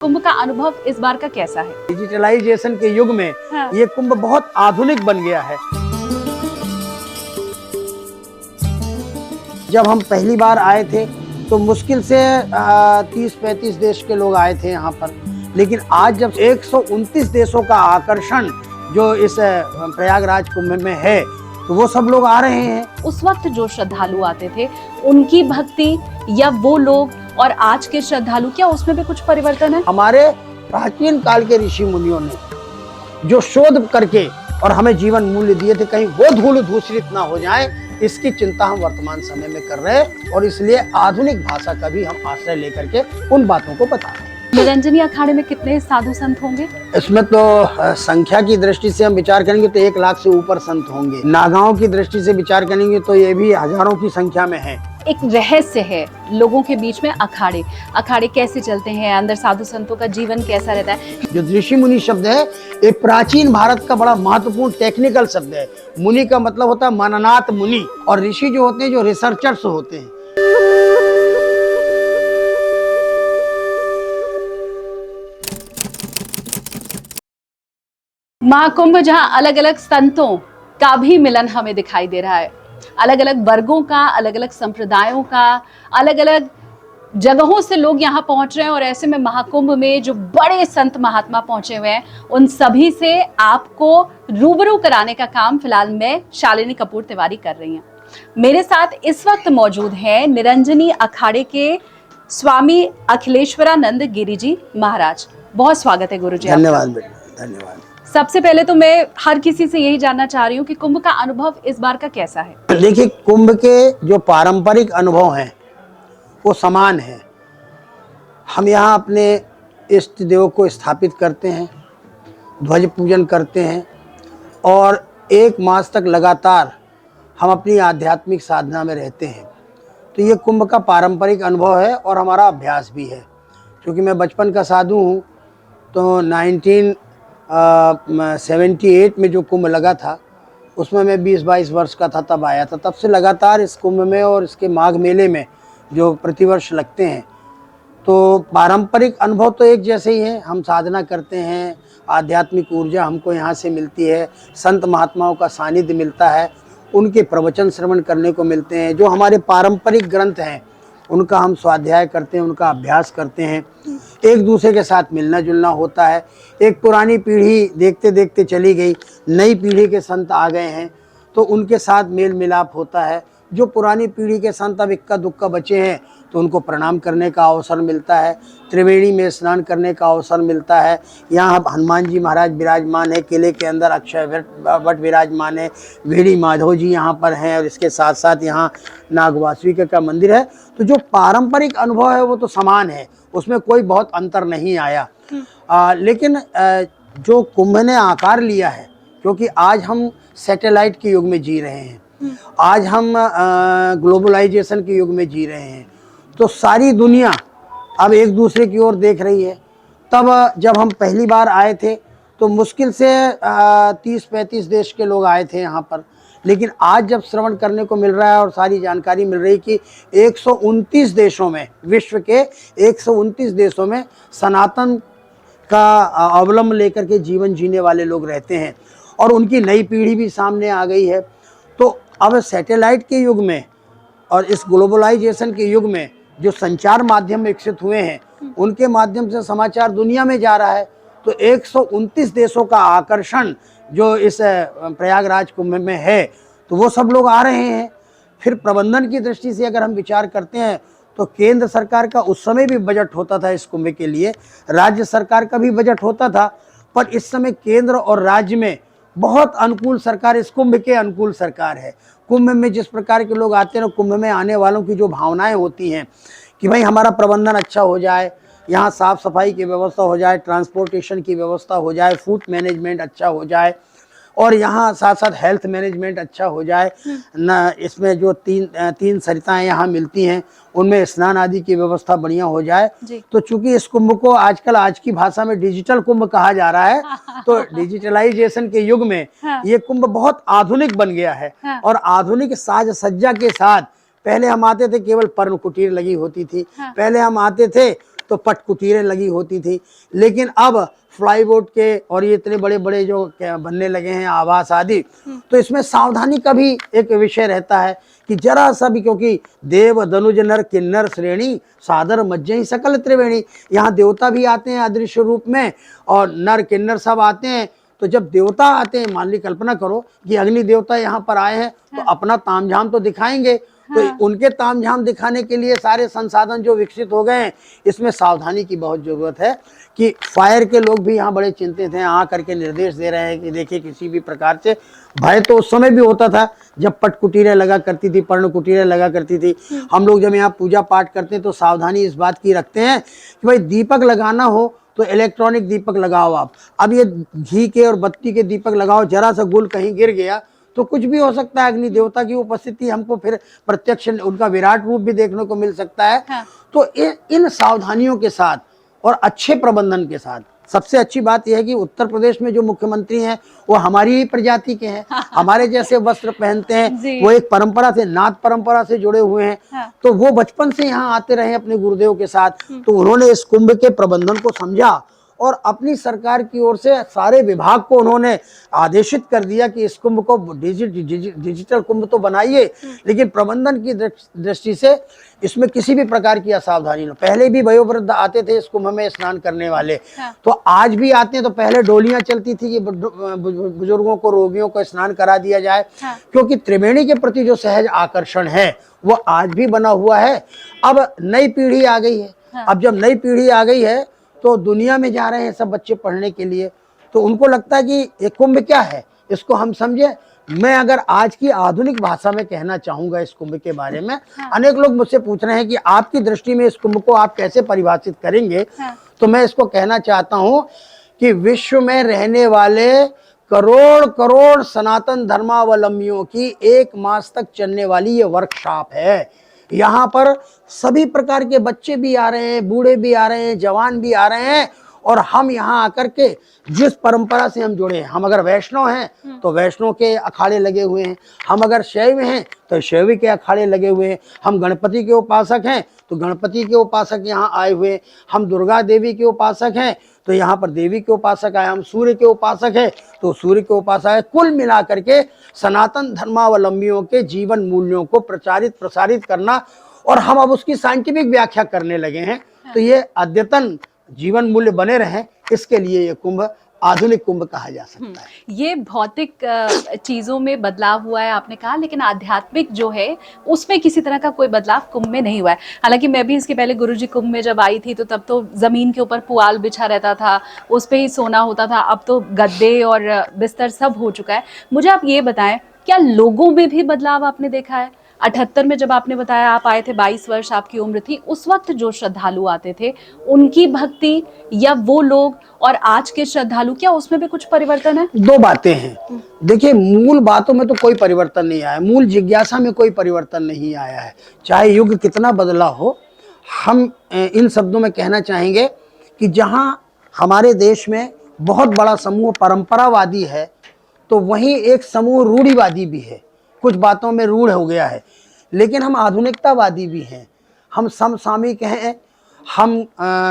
कुंभ का अनुभव इस बार का कैसा है? डिजिटलाइजेशन के युग में ये कुंभ बहुत आधुनिक बन गया है। जब हम पहली बार आए थे तो मुश्किल से 30-35 देश के लोग आए थे यहाँ पर, लेकिन आज जब 129 देशों का आकर्षण जो इस प्रयागराज कुंभ में है तो वो सब लोग आ रहे हैं। उस वक्त जो श्रद्धालु आते थे उनकी भक्ति या वो लोग और आज के श्रद्धालु, क्या उसमें भी कुछ परिवर्तन है? हमारे प्राचीन काल के ऋषि मुनियों ने जो शोध करके और हमें जीवन मूल्य दिए थे, कहीं वो धूल दूषित ना हो जाए, इसकी चिंता हम वर्तमान समय में कर रहे हैं और इसलिए आधुनिक भाषा का भी हम आश्रय लेकर के उन बातों को बता रहे हैं। निरंजनी अखाड़े में कितने साधु संत होंगे? इसमें तो संख्या की दृष्टि से हम विचार करेंगे तो 1 लाख से ऊपर संत होंगे। नागाओं की दृष्टि से विचार करेंगे तो ये भी हजारों की संख्या में है। एक रहस्य है लोगों के बीच में, अखाड़े कैसे चलते हैं, अंदर साधु संतों का जीवन कैसा रहता है। जो ऋषि मुनि शब्द है ये प्राचीन भारत का बड़ा महत्वपूर्ण टेक्निकल शब्द है। मुनि का मतलब होता है मननात मुनि, और ऋषि जो होते हैं जो रिसर्चर्स होते हैं। महाकुंभ जहां अलग अलग संतों का भी मिलन हमें दिखाई दे रहा है, अलग अलग वर्गों का, अलग अलग संप्रदायों का, अलग अलग जगहों से लोग यहाँ पहुंच रहे हैं। और ऐसे में महाकुंभ में जो बड़े संत महात्मा पहुंचे हुए हैं उन सभी से आपको रूबरू कराने का काम फिलहाल मैं शालिनी कपूर तिवारी कर रही हूँ। मेरे साथ इस वक्त मौजूद हैं निरंजनी अखाड़े के स्वामी अखिलेश्वरानंद गिरी जी महाराज। बहुत स्वागत है गुरु जी। धन्यवाद बेटा, धन्यवाद। सबसे पहले तो मैं हर किसी से यही जानना चाह रही हूँ कि कुंभ का अनुभव इस बार का कैसा है? देखिए, कुंभ के जो पारंपरिक अनुभव हैं वो समान है। हम यहाँ अपने इष्ट देव को स्थापित करते हैं, ध्वज पूजन करते हैं और 1 मास तक लगातार हम अपनी आध्यात्मिक साधना में रहते हैं। तो ये कुंभ का पारंपरिक अनुभव है और हमारा अभ्यास भी है। क्योंकि मैं बचपन का साधु हूँ तो 1978 में जो कुंभ लगा था उसमें मैं 20-22 वर्ष का था, तब आया था। तब से लगातार इस कुंभ में और इसके माघ मेले में जो प्रतिवर्ष लगते हैं, तो पारंपरिक अनुभव तो एक जैसे ही है। हम साधना करते हैं, आध्यात्मिक ऊर्जा हमको यहाँ से मिलती है, संत महात्माओं का सानिध्य मिलता है, उनके प्रवचन श्रवण करने को मिलते हैं। जो हमारे पारंपरिक ग्रंथ हैं उनका हम स्वाध्याय करते हैं, उनका अभ्यास करते हैं। एक दूसरे के साथ मिलना जुलना होता है। एक पुरानी पीढ़ी देखते देखते चली गई, नई पीढ़ी के संत आ गए हैं तो उनके साथ मेल मिलाप होता है। जो पुरानी पीढ़ी के संत अब इक्का दुक्का बचे हैं तो उनको प्रणाम करने का अवसर मिलता है, त्रिवेणी में स्नान करने का अवसर मिलता है। यहाँ हनुमान जी महाराज विराजमान है, किले के अंदर अक्षय वट विराजमान है, भेड़ी माधव जी यहाँ पर हैं और इसके साथ साथ यहाँ नागवासुकी का मंदिर है। तो जो पारंपरिक अनुभव है वो तो समान है, उसमें कोई बहुत अंतर नहीं आया। लेकिन जो कुंभ ने आकार लिया है, क्योंकि आज हम सैटेलाइट के युग में जी रहे हैं, आज हम ग्लोबलाइजेशन के युग में जी रहे हैं, तो सारी दुनिया अब एक दूसरे की ओर देख रही है। तब जब हम पहली बार आए थे तो मुश्किल से 30-35 देश के लोग आए थे यहाँ पर, लेकिन आज जब श्रवण करने को मिल रहा है और सारी जानकारी मिल रही कि 129 देशों में, विश्व के 129 देशों में सनातन का अवलंबन लेकर के जीवन जीने वाले लोग रहते हैं और उनकी नई पीढ़ी भी सामने आ गई है। तो अब सैटेलाइट के युग में और इस ग्लोबलाइजेशन के युग में जो संचार माध्यम विकसित हुए हैं उनके माध्यम से समाचार दुनिया में जा रहा है। तो 129 देशों का आकर्षण जो इस प्रयागराज कुंभ में है तो वो सब लोग आ रहे हैं। फिर प्रबंधन की दृष्टि से अगर हम विचार करते हैं तो केंद्र सरकार का उस समय भी बजट होता था इस कुंभ के लिए, राज्य सरकार का भी बजट होता था, पर इस समय केंद्र और राज्य में बहुत अनुकूल सरकार, इस कुंभ के अनुकूल सरकार है। कुंभ में जिस प्रकार के लोग आते हैं, कुंभ में आने वालों की जो भावनाएं होती हैं कि भाई हमारा प्रबंधन अच्छा हो जाए, यहाँ साफ़ सफाई की व्यवस्था हो जाए, ट्रांसपोर्टेशन की व्यवस्था हो जाए, फूड मैनेजमेंट अच्छा हो जाए और यहाँ साथ साथ हेल्थ मैनेजमेंट अच्छा हो जाए न। इसमें जो तीन सरिताएँ यहाँ मिलती हैं उनमें स्नान आदि की व्यवस्था बढ़िया हो जाए। तो चूंकि इस कुंभ को आजकल आज की भाषा में डिजिटल कुंभ कहा जा रहा है, तो डिजिटलाइजेशन के युग में ये कुंभ बहुत आधुनिक बन गया है और आधुनिक साज सज्जा के साथ। पहले हम आते थे केवल पर्ण कुटीर लगी होती थी, पहले हम आते थे तो पटकुटीरें लगी होती थी। लेकिन अब फ्लाईवुड के और ये इतने बड़े बड़े जो बनने लगे हैं आवास आदि, तो इसमें सावधानी का भी एक विषय रहता है कि जरा सा भी, क्योंकि देव दनुज नर किन्नर श्रेणी सादर मज्जहि सकल त्रिवेणी, यहाँ देवता भी आते हैं अदृश्य रूप में और नर किन्नर सब आते हैं। तो जब देवता आते हैं, मान ली कल्पना करो कि अग्नि देवता यहाँ पर आए हैं, तो अपना तामझाम तो दिखाएंगे। तो उनके तामझाम दिखाने के लिए सारे संसाधन जो विकसित हो गए हैं, इसमें सावधानी की बहुत जरूरत है कि फायर के लोग भी यहाँ बड़े चिंतित हैं, आ करके निर्देश दे रहे हैं कि देखिए किसी भी प्रकार से भय तो उस समय भी होता था जब पटकुटीरें लगा करती थी, पर्ण कुटीरें लगा करती थी। हम लोग जब यहाँ पूजा पाठ करते हैं तो सावधानी इस बात की रखते हैं कि भाई दीपक लगाना हो तो इलेक्ट्रॉनिक दीपक लगाओ आप। अब ये घी के और बत्ती के दीपक लगाओ, जरा सा गुल कहीं गिर गया तो कुछ भी हो सकता है। अग्नि देवता की उपस्थिति हमको फिर प्रत्यक्ष उनका विराट रूप भी देखने को मिल सकता है। हाँ। तो इन सावधानियों के साथ और अच्छे प्रबंधन के साथ, सबसे अच्छी बात यह है कि उत्तर प्रदेश में जो मुख्यमंत्री हैं वो हमारी ही प्रजाति के हैं। हाँ। हमारे जैसे वस्त्र पहनते हैं, वो एक परंपरा से, नाथ परंपरा से जुड़े हुए हैं। हाँ। तो वो बचपन से यहाँ आते रहे अपने गुरुदेव के साथ, तो उन्होंने इस कुंभ के प्रबंधन को समझा और अपनी सरकार की ओर से सारे विभाग को उन्होंने आदेशित कर दिया कि इस कुंभ को डिजिटल कुंभ तो बनाइए, लेकिन प्रबंधन की दृष्टि से इसमें किसी भी प्रकार की असावधानी न। पहले भी वयोवृद्ध आते थे इस कुंभ में स्नान करने वाले। हाँ। तो आज भी आते हैं। तो पहले डोलियां चलती थी कि बुजुर्गों को, रोगियों को स्नान करा दिया जाए। हाँ। क्योंकि त्रिवेणी के प्रति जो सहज आकर्षण है वो आज भी बना हुआ है। अब नई पीढ़ी आ गई है। हाँ। अब जब नई पीढ़ी आ गई है तो दुनिया में जा रहे हैं सब बच्चे पढ़ने के लिए, तो उनको लगता है कि ये कुंभ क्या है, इसको हम समझे। मैं अगर आज की आधुनिक भाषा में कहना चाहूंगा इस कुंभ के बारे में। हाँ। अनेक लोग मुझसे पूछ रहे हैं कि आपकी दृष्टि में इस कुंभ को आप कैसे परिभाषित करेंगे। हाँ। तो मैं इसको कहना चाहता हूं कि विश्व में रहने वाले करोड़ करोड़ सनातन धर्मावलंबियों की 1 मास तक चलने वाली ये वर्कशॉप है। यहाँ पर सभी प्रकार के बच्चे भी आ रहे हैं, बूढ़े भी आ रहे हैं, जवान भी आ रहे हैं, और हम यहाँ आकर के जिस परंपरा से हम जुड़े हैं, हम अगर वैष्णव हैं तो वैष्णव के अखाड़े लगे हुए हैं, हम अगर शैव हैं तो शैव के अखाड़े लगे हुए हैं, हम गणपति के उपासक हैं तो गणपति के उपासक यहाँ आए हुए हैं, हम दुर्गा देवी के उपासक हैं तो यहाँ पर देवी के उपासक आए, हम सूर्य के उपासक हैं तो सूर्य के उपासक है। कुल मिलाकर के सनातन धर्मावलंबियों के जीवन मूल्यों को प्रचारित प्रसारित करना, और हम अब उसकी साइंटिफिक व्याख्या करने लगे हैं। तो ये अद्यतन जीवन मूल्य बने रहें, इसके लिए ये कुंभ आधुनिक कुंभ कहा जा सकता है। ये भौतिक चीजों में बदलाव हुआ है आपने कहा, लेकिन आध्यात्मिक जो है उसमें किसी तरह का कोई बदलाव कुंभ में नहीं हुआ है। हालांकि मैं भी इसके पहले गुरुजी कुंभ में जब आई थी तो तब तो जमीन के ऊपर पुआल बिछा रहता था, उस पे ही सोना होता था। अब तो गद्दे और बिस्तर सब हो चुका है। मुझे आप ये बताएं, क्या लोगों में भी बदलाव आपने देखा है? 78 में जब आपने बताया आप आए थे, 22 वर्ष आपकी उम्र थी, उस वक्त जो श्रद्धालु आते थे उनकी भक्ति या वो लोग और आज के श्रद्धालु, क्या उसमें भी कुछ परिवर्तन है? 2 बातें हैं। देखिए, मूल बातों में तो कोई परिवर्तन नहीं आया, मूल जिज्ञासा में कोई परिवर्तन नहीं आया है। चाहे युग कितना बदला हो, हम इन शब्दों में कहना चाहेंगे कि जहाँ हमारे देश में बहुत बड़ा समूह परंपरावादी है तो वहीं एक समूह रूढ़िवादी भी है, कुछ बातों में रूढ़ हो गया है। लेकिन हम आधुनिकतावादी भी हैं, हम समसामयिक हैं, हम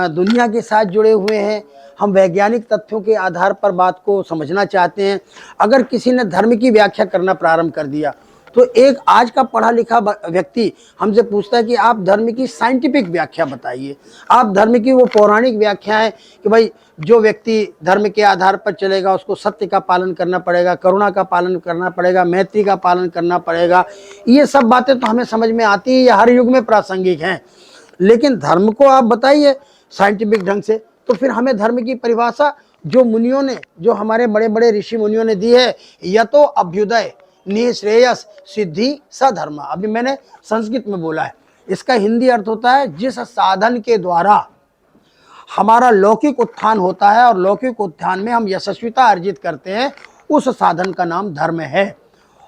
दुनिया के साथ जुड़े हुए हैं, हम वैज्ञानिक तथ्यों के आधार पर बात को समझना चाहते हैं। अगर किसी ने धर्म की व्याख्या करना प्रारंभ कर दिया तो एक आज का पढ़ा लिखा व्यक्ति हमसे पूछता है कि आप धर्म की साइंटिफिक व्याख्या बताइए, आप धर्म की वो पौराणिक व्याख्या है कि भाई जो व्यक्ति धर्म के आधार पर चलेगा उसको सत्य का पालन करना पड़ेगा, करुणा का पालन करना पड़ेगा, मैत्री का पालन करना पड़ेगा। ये सब बातें तो हमें समझ में आती है, ये हर युग में प्रासंगिक हैं। लेकिन धर्म को आप बताइए साइंटिफिक ढंग से, तो फिर हमें धर्म की परिभाषा जो मुनियों ने, जो हमारे बड़े बड़े ऋषि मुनियों ने दी है, या तो अभ्युदय निःश्रेयस सिद्धि सधर्म। अभी मैंने संस्कृत में बोला है, इसका हिंदी अर्थ होता है जिस साधन के द्वारा हमारा लौकिक उत्थान होता है और लौकिक उत्थान में हम यशस्विता अर्जित करते हैं, उस साधन का नाम धर्म है।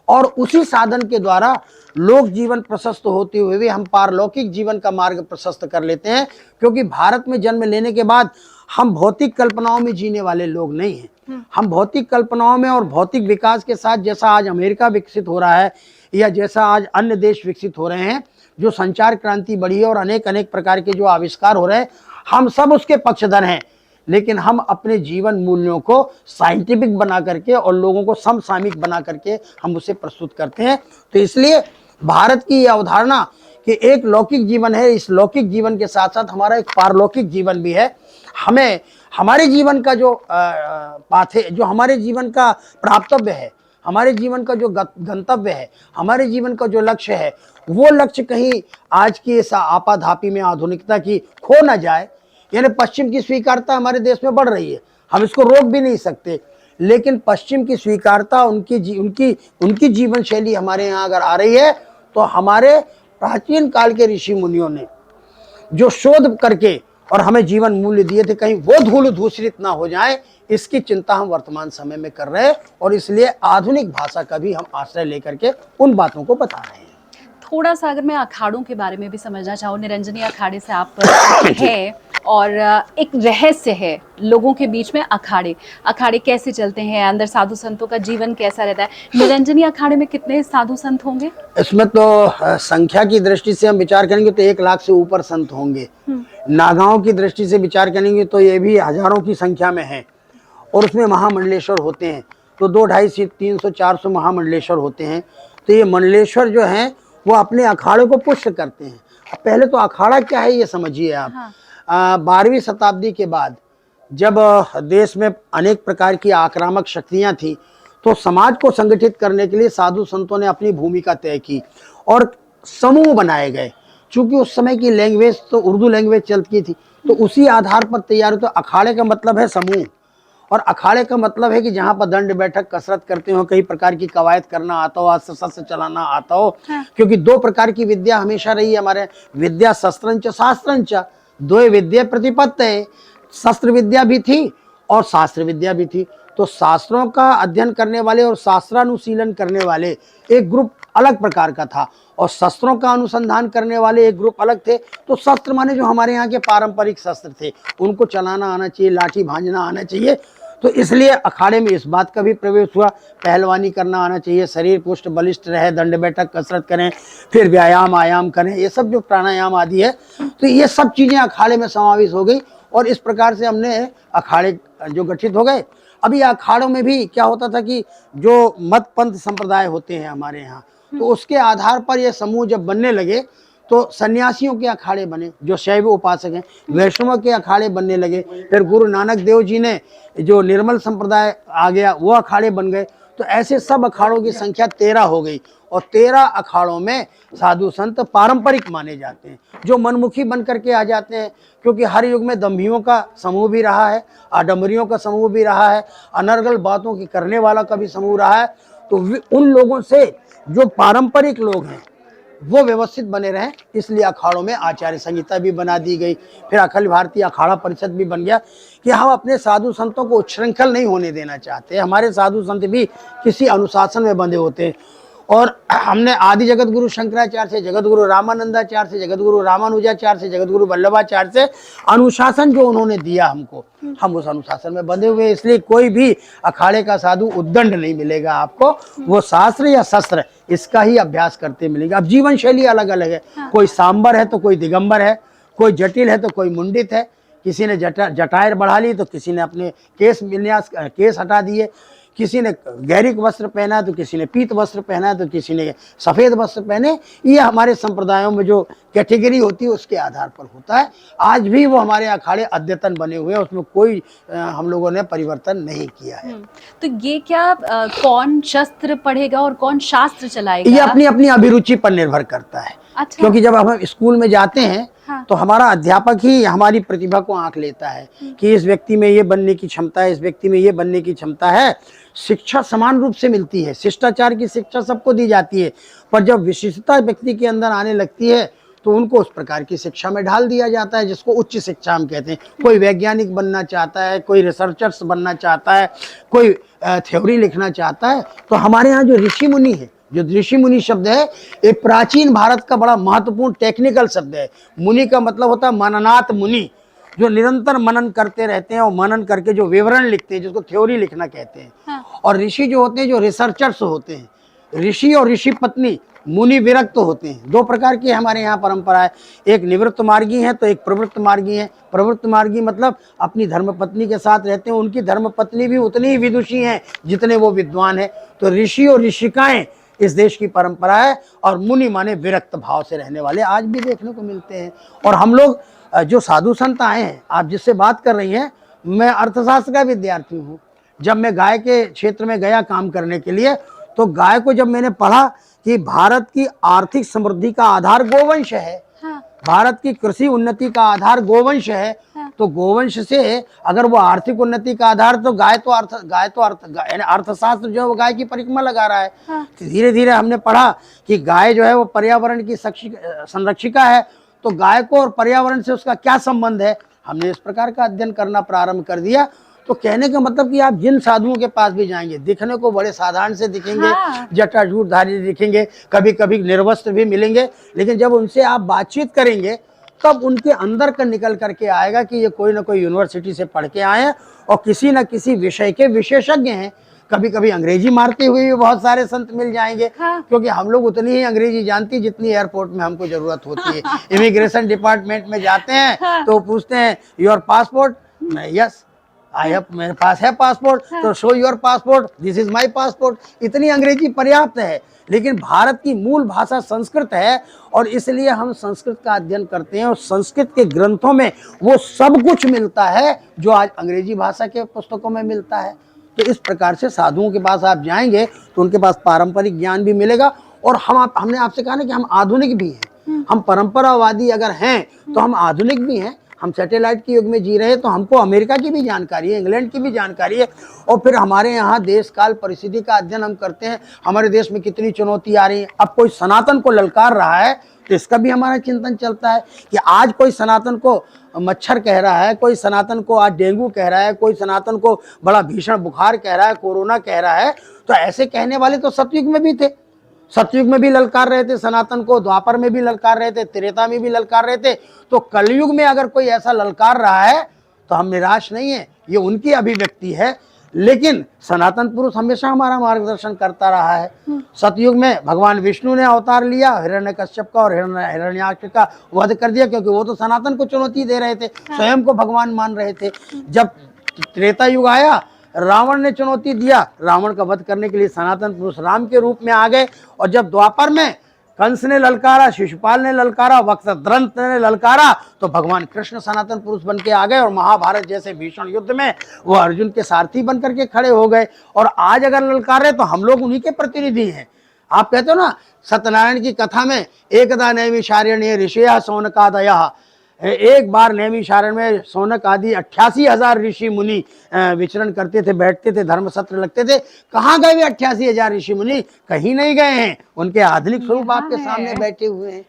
और उसी साधन के द्वारा लोक जीवन प्रशस्त होते हुए भी हम पारलौकिक जीवन का मार्ग प्रशस्त कर लेते हैं। क्योंकि भारत में जन्म लेने के बाद हम भौतिक कल्पनाओं में जीने वाले लोग नहीं हैं। हम भौतिक कल्पनाओं में और भौतिक विकास के साथ, जैसा आज अमेरिका विकसित हो रहा है या जैसा आज अन्य देश विकसित हो रहे हैं, जो संचार क्रांति बढ़ी है और अनेक अनेक प्रकार के जो आविष्कार हो रहे हैं, हम सब उसके पक्षधर हैं, लेकिन हम अपने जीवन मूल्यों को साइंटिफिक बना करके और लोगों को समसामयिक बना करके हम उसे प्रस्तुत करते हैं। तो इसलिए भारत की यह अवधारणा कि एक लौकिक जीवन है, इस लौकिक जीवन के साथ साथ हमारा एक पारलौकिक जीवन भी है। हमें हमारे जीवन का जो पाथे, जो हमारे जीवन का प्राप्तव्य है, हमारे जीवन का जो गंतव्य है, हमारे जीवन का जो लक्ष्य है, वो लक्ष्य कहीं आज की इस आपाधापी में आधुनिकता की खो ना जाए। यानी पश्चिम की स्वीकारता हमारे देश में बढ़ रही है, हम इसको रोक भी नहीं सकते, लेकिन पश्चिम की स्वीकारता, उनकी जीवन शैली हमारे यहाँ अगर आ रही है तो हमारे प्राचीन काल के ऋषि मुनियों ने जो शोध करके और हमें जीवन मूल्य दिए थे, कहीं वो धूल धूसरित ना हो जाए, इसकी चिंता हम वर्तमान समय में कर रहे हैं। और इसलिए आधुनिक भाषा का भी हम आश्रय लेकर के उन बातों को बता रहे हैं। थोड़ा सा अगर मैं अखाड़ों के बारे में भी समझना चाहूँ, निरंजनी अखाड़े से आप हैं और एक रहस्य है लोगों के बीच में, अखाड़े कैसे चलते हैं, अंदर साधु संतों का जीवन कैसा रहता है। निरंजनी अखाड़े में कितने साधु संत होंगे? इसमें तो संख्या की दृष्टि से हम विचार करेंगे तो 1 लाख से ऊपर संत होंगे। नागाओं की दृष्टि से विचार करेंगे तो ये भी हजारों की संख्या में है। और उसमें महामंडलेश्वर होते हैं, तो 200, 250, 300, 400 महामंडलेश्वर होते हैं। तो ये मंडलेश्वर जो हैं वो अपने अखाड़े को पुष्ट करते हैं। पहले तो अखाड़ा क्या है ये समझिए आप। 12वीं शताब्दी के बाद जब देश में अनेक प्रकार की आक्रामक शक्तियां थी, तो समाज को संगठित करने के लिए साधु संतों ने अपनी भूमिका तय की और समूह बनाए गए। चूंकि उस समय की लैंग्वेज तो उर्दू लैंग्वेज चलती थी, तो उसी आधार पर तैयार हुआ। तो अखाड़े का मतलब है समूह, और अखाड़े का मतलब है कि जहाँ पर दंड बैठक कसरत करते हो, कई प्रकार की कवायद करना आता हो, अस्त्र शस्त्र चलाना आता हो। क्योंकि 2 प्रकार की विद्या हमेशा रही है हमारे, विद्या शस्त्रंच शास्त्रंच, 2 विद्या प्रतिपत्ति। शस्त्र विद्या भी थी और शास्त्र विद्या भी थी। तो शास्त्रों का अध्ययन करने वाले और शास्त्रानुशीलन करने वाले एक ग्रुप अलग प्रकार का था, और शस्त्रों का अनुसंधान करने वाले एक ग्रुप अलग थे। तो शस्त्र माने जो हमारे यहाँ के पारंपरिक शस्त्र थे, उनको चलाना आना चाहिए, लाठी भांजना आना चाहिए। तो इसलिए अखाड़े में इस बात का भी प्रवेश हुआ, पहलवानी करना आना चाहिए, शरीर पुष्ट बलिष्ठ रहे, दंड बैठक कसरत करें, फिर व्यायाम आयाम करें, ये सब जो प्राणायाम आदि है, तो ये सब चीज़ें अखाड़े में समावेश हो गई। और इस प्रकार से हमने अखाड़े जो गठित हो गए। अभी अखाड़ों में भी क्या होता था कि जो मत पंथ संप्रदाय होते हैं हमारे यहाँ, तो उसके आधार पर ये समूह जब बनने लगे, तो सन्यासियों के अखाड़े बने जो शैव उपासक हैं, वैष्णवों के अखाड़े बनने लगे। फिर गुरु नानक देव जी ने जो निर्मल संप्रदाय आ गया, वो अखाड़े बन गए। तो ऐसे सब अखाड़ों की संख्या 13 हो गई, और 13 अखाड़ों में साधु संत पारंपरिक माने जाते हैं, जो मनमुखी बन करके आ जाते हैं। क्योंकि हर युग में दम्भियों का समूह भी रहा है, आडम्बरियों का समूह भी रहा है, अनर्गल बातों की करने वाला का भी समूह रहा है। तो उन लोगों से जो पारंपरिक लोग हैं वो व्यवस्थित बने रहें, इसलिए अखाड़ों में आचार्य संहिता भी बना दी गई। फिर अखिल भारतीय अखाड़ा परिषद भी बन गया कि हम अपने साधु संतों को उच्छृंखल नहीं होने देना चाहते। हमारे साधु संत भी किसी अनुशासन में बंधे होते हैं। और हमने आदि जगत गुरु शंकराचार्य से, जगत गुरु रामानंदाचार्य से, जगत गुरु रामानुजाचार्य से, जगत गुरु वल्लभाचार्य से अनुशासन जो उन्होंने दिया हमको, हम उस अनुशासन में बंधे हुए। इसलिए कोई भी अखाड़े का साधु उद्दंड नहीं मिलेगा आपको, वो शास्त्र या शस्त्र इसका ही अभ्यास करते मिलेगा। अब जीवन शैली अलग अलग है, कोई सांबर है तो कोई दिगंबर है, कोई जटिल है तो कोई मुंडित है, किसी ने जटायर बढ़ा ली तो किसी ने अपने केस हटा दिए, किसी ने गहरी वस्त्र पहना है तो किसी ने पीत वस्त्र पहना है तो किसी ने सफ़ेद वस्त्र पहने। ये हमारे संप्रदायों में जो कैटेगरी होती है उसके आधार पर होता है। आज भी वो हमारे अखाड़े अद्यतन बने हुए हैं, उसमें कोई हम लोगों ने परिवर्तन नहीं किया है। तो ये क्या कौन शस्त्र पढ़ेगा और कौन शास्त्र चलाएगा, ये अपनी अपनी अभिरुचि पर निर्भर करता है। अच्छा। क्योंकि जब हम स्कूल में जाते हैं तो हमारा अध्यापक ही हमारी प्रतिभा को आंक लेता है कि इस व्यक्ति में ये बनने की क्षमता है, इस व्यक्ति में ये बनने की क्षमता है। शिक्षा समान रूप से मिलती है, शिष्टाचार की शिक्षा सबको दी जाती है, पर जब विशिष्टता व्यक्ति के अंदर आने लगती है तो उनको उस प्रकार की शिक्षा में ढाल दिया जाता है, जिसको उच्च शिक्षा हम कहते हैं। कोई वैज्ञानिक बनना चाहता है, कोई रिसर्चर्स बनना चाहता है, कोई थ्योरी लिखना चाहता है। तो हमारे यहाँ जो ऋषि मुनि है, जो ऋषि मुनि शब्द है, ये प्राचीन भारत का बड़ा महत्वपूर्ण टेक्निकल शब्द है। मुनि का मतलब होता है मननात मुनि, जो निरंतर मनन करते रहते हैं और मनन करके जो विवरण लिखते हैं, जिसको थ्योरी लिखना कहते हैं। और ऋषि जो होते हैं, जो रिसर्चर्स होते हैं, ऋषि और ऋषि पत्नी मुनि विरक्त होते हैं। दो प्रकार की हमारे यहाँ परंपरा है, एक निवृत्त मार्गी है तो एक प्रवृत्त मार्गी है। प्रवृत्त मार्गी मतलब अपनी धर्मपत्नी के साथ रहते हैं, उनकी धर्मपत्नी भी उतनी ही विदुषी हैं जितने वो विद्वान हैं। तो ऋषि और ऋषिकाएं इस देश की परंपरा है, और मुनि माने विरक्त भाव से रहने वाले आज भी देखने को मिलते हैं। और हम लोग जो साधु संत आए हैं, आप जिससे बात कर रही हैं, मैं अर्थशास्त्र का विद्यार्थी हूँ। जब मैं गाय के क्षेत्र में गया काम करने के लिए, तो गाय को जब मैंने पढ़ा कि भारत की आर्थिक समृद्धि का आधार गोवंश है, हाँ। भारत की कृषि उन्नति का आधार गोवंश है, हाँ। तो गोवंश से अगर वो आर्थिक उन्नति का आधार, तो गाय तो अर्थशास्त्र जो है वो गाय की परिक्रमा लगा रहा है। हाँ। धीरे धीरे हमने पढ़ा कि गाय जो है वो पर्यावरण की संरक्षिका है, तो गाय को और पर्यावरण से उसका क्या संबंध है, हमने इस प्रकार का अध्ययन करना प्रारंभ कर दिया। तो कहने का मतलब कि आप जिन साधुओं के पास भी जाएंगे, दिखने को बड़े साधारण से दिखेंगे, हाँ। जटाजूटधारी दिखेंगे, कभी कभी निर्वस्त्र भी मिलेंगे, लेकिन जब उनसे आप बातचीत करेंगे तब उनके अंदर का निकल करके आएगा कि ये कोई ना कोई यूनिवर्सिटी से पढ़ के आए हैं और किसी न किसी विषय के विशेषज्ञ हैं। कभी कभी अंग्रेजी मारते हुए भी बहुत सारे संत मिल जाएंगे। हाँ। क्योंकि हम लोग उतनी ही अंग्रेजी जानती जितनी एयरपोर्ट में हमको जरूरत होती है। इमिग्रेशन डिपार्टमेंट में जाते हैं, हाँ। तो पूछते हैं your passport, yes I have, मेरे पास है पासपोर्ट, हाँ। तो show your passport, this is my passport. इतनी अंग्रेजी पर्याप्त है, लेकिन भारत की मूल भाषा संस्कृत है, और इसलिए हम संस्कृत का अध्ययन करते हैं, और संस्कृत के ग्रंथों में वो सब कुछ मिलता है जो आज अंग्रेजी भाषा के पुस्तकों में मिलता है। तो इस प्रकार से साधुओं के पास आप जाएंगे तो उनके पास पारंपरिक ज्ञान भी मिलेगा, और हमने आपसे कहा ना कि हम आधुनिक भी हैं। हम परंपरावादी अगर हैं तो हम आधुनिक भी हैं। हम सैटेलाइट के युग में जी रहे हैं, तो हमको अमेरिका की भी जानकारी है, इंग्लैंड की भी जानकारी है, और फिर हमारे यहाँ देश काल परिस्थिति का अध्ययन हम करते हैं। हमारे देश में कितनी चुनौती आ रही है, अब कोई सनातन को ललकार रहा है तो इसका भी हमारा चिंतन चलता है कि आज कोई सनातन को मच्छर कह रहा है, कोई सनातन को आज डेंगू कह रहा है, कोई सनातन को बड़ा भीषण बुखार कह रहा है, कोरोना कह रहा है। तो ऐसे कहने वाले तो सतयुग में भी थे, सतयुग में भी ललकार रहे थे सनातन को, द्वापर में भी ललकार रहे थे, त्रेता में भी ललकार रहे थे। तो कलयुग में अगर कोई ऐसा ललकार रहा है तो हम निराश नहीं है, ये उनकी अभिव्यक्ति है, लेकिन सनातन पुरुष हमेशा हमारा मार्गदर्शन करता रहा है। सतयुग में भगवान विष्णु ने अवतार लिया, हिरण्यकश्यप का और हिरण्याक्ष का वध कर दिया, क्योंकि वो तो सनातन को चुनौती दे रहे थे, स्वयं को भगवान मान रहे थे। जब त्रेता युग आया, रावण ने चुनौती दिया, रावण का वध करने के लिए सनातन पुरुष राम के रूप में आ गए। और जब द्वापर में कंस ने ललकारा, शिशुपाल ने ललकारा, वत्सद्रंत ने ललकारा, तो भगवान कृष्ण सनातन पुरुष बन के आ गए, और महाभारत जैसे भीषण युद्ध में वो अर्जुन के सारथी बन करके खड़े हो गए। और आज अगर ललकार रहे तो हम लोग उन्हीं के प्रतिनिधि हैं। आप कहते हो ना, सत्यनारायण की कथा में एकदा नैमिषारण्ये ऋषयः शौनकादयः, एक बार नैमिषारण्य में शौनक आदि 88,000 ऋषि मुनि विचरण करते थे, बैठते थे, धर्म सत्र लगते थे। कहाँ गए वे 88,000 ऋषि मुनि? कहीं नहीं गए हैं, उनके आधुनिक स्वरूप आपके सामने बैठे हुए हैं।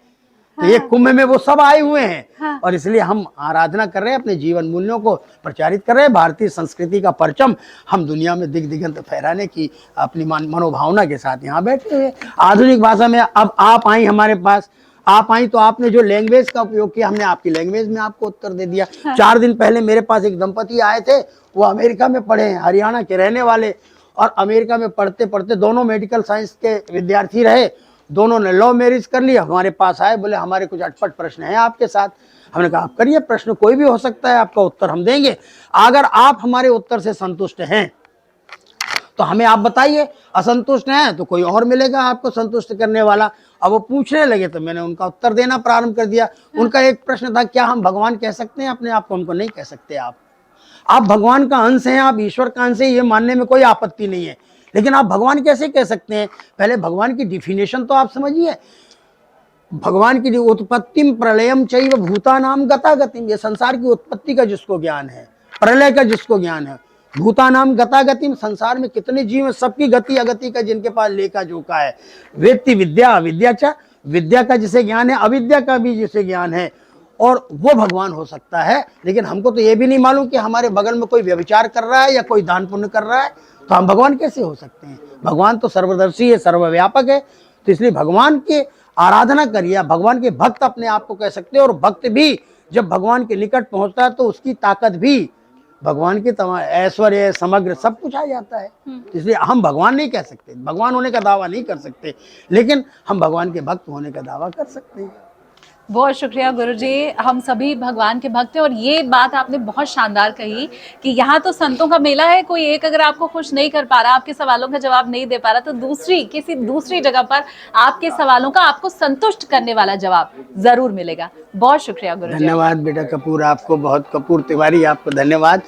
तो ये कुंभ में वो सब आए हुए हैं। हाँ। और इसलिए हम आराधना कर रहे हैं, अपने जीवन मूल्यों को प्रचारित कर रहे हैं। भारतीय संस्कृति का परचम हम दुनिया में दिग दिगंत फहराने की अपनी मनोभावना के साथ यहाँ बैठे हुए। आधुनिक भाषा में अब आप आई हमारे पास, आप आई तो आपने जो लैंग्वेज का उपयोग किया, हमने आपकी लैंग्वेज में आपको उत्तर दे दिया। हाँ। 4 दिन पहले मेरे पास एक दंपति आए थे, वो अमेरिका में पढ़े हैं, हरियाणा के रहने वाले, और अमेरिका में पढ़ते पढ़ते दोनों मेडिकल साइंस के विद्यार्थी रहे, दोनों ने लव मैरिज कर लिया। हमारे पास आए, बोले हमारे कुछ अटपट प्रश्न हैं आपके साथ। हमने कहा आप करिए, प्रश्न कोई भी हो सकता है, आपका उत्तर हम देंगे। अगर आप हमारे उत्तर से संतुष्ट हैं तो हमें आप बताइए, असंतुष्ट हैं तो कोई और मिलेगा आपको संतुष्ट करने वाला। अब वो पूछने लगे तो मैंने उनका उत्तर देना प्रारंभ कर दिया। उनका एक प्रश्न था, क्या हम भगवान कह सकते हैं अपने आप को? हमको नहीं कह सकते। आप भगवान का अंश हैं, आप ईश्वर का अंश है, ये मानने में कोई आपत्ति नहीं है, लेकिन आप भगवान कैसे कह सकते हैं? पहले भगवान की डिफिनेशन तो आप समझिए। भगवान की उत्पत्तिम प्रलयम चैव भूतानाम गतागतिम, ये संसार की उत्पत्ति का जिसको ज्ञान है, प्रलय का जिसको ज्ञान है, भूतानाम गतागतिम, संसार में कितने जीव हैं, सबकी गति अगति का जिनके पास लेखा जोखा है। वेत्ति विद्या अविद्या च, विद्या का जिसे ज्ञान है, अविद्या का भी जिसे ज्ञान है, और वो भगवान हो सकता है। लेकिन हमको तो ये भी नहीं मालूम कि हमारे बगल में कोई व्यभिचार कर रहा है या कोई दान पुण्य कर रहा है, तो हम भगवान कैसे हो सकते हैं? भगवान तो सर्वदर्शी है, सर्वव्यापक है। तो इसलिए भगवान के आराधना करिए, भगवान के भक्त अपने आप को कह सकते हैं। और भक्त भी जब भगवान के निकट पहुंचता है तो उसकी ताकत भी भगवान की ऐश्वर्य समग्र सब कुछ आ जाता है। इसलिए हम भगवान नहीं कह सकते, भगवान होने का दावा नहीं कर सकते, लेकिन हम भगवान के भक्त होने का दावा कर सकते हैं। बहुत शुक्रिया गुरुजी, हम सभी भगवान के भक्त हैं। और ये बात आपने बहुत शानदार कही कि यहाँ तो संतों का मेला है, कोई एक अगर आपको खुश नहीं कर पा रहा, आपके सवालों का जवाब नहीं दे पा रहा, तो किसी दूसरी जगह पर आपके सवालों का आपको संतुष्ट करने वाला जवाब जरूर मिलेगा। बहुत शुक्रिया गुरुजी। धन्यवाद बेटा कपूर, आपको बहुत, कपूर तिवारी आपको धन्यवाद।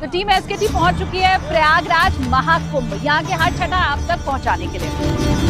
तो टीम SKT पहुंच चुकी है प्रयागराज महाकुंभ, यहाँ के हर छठा आप तक पहुंचाने के लिए।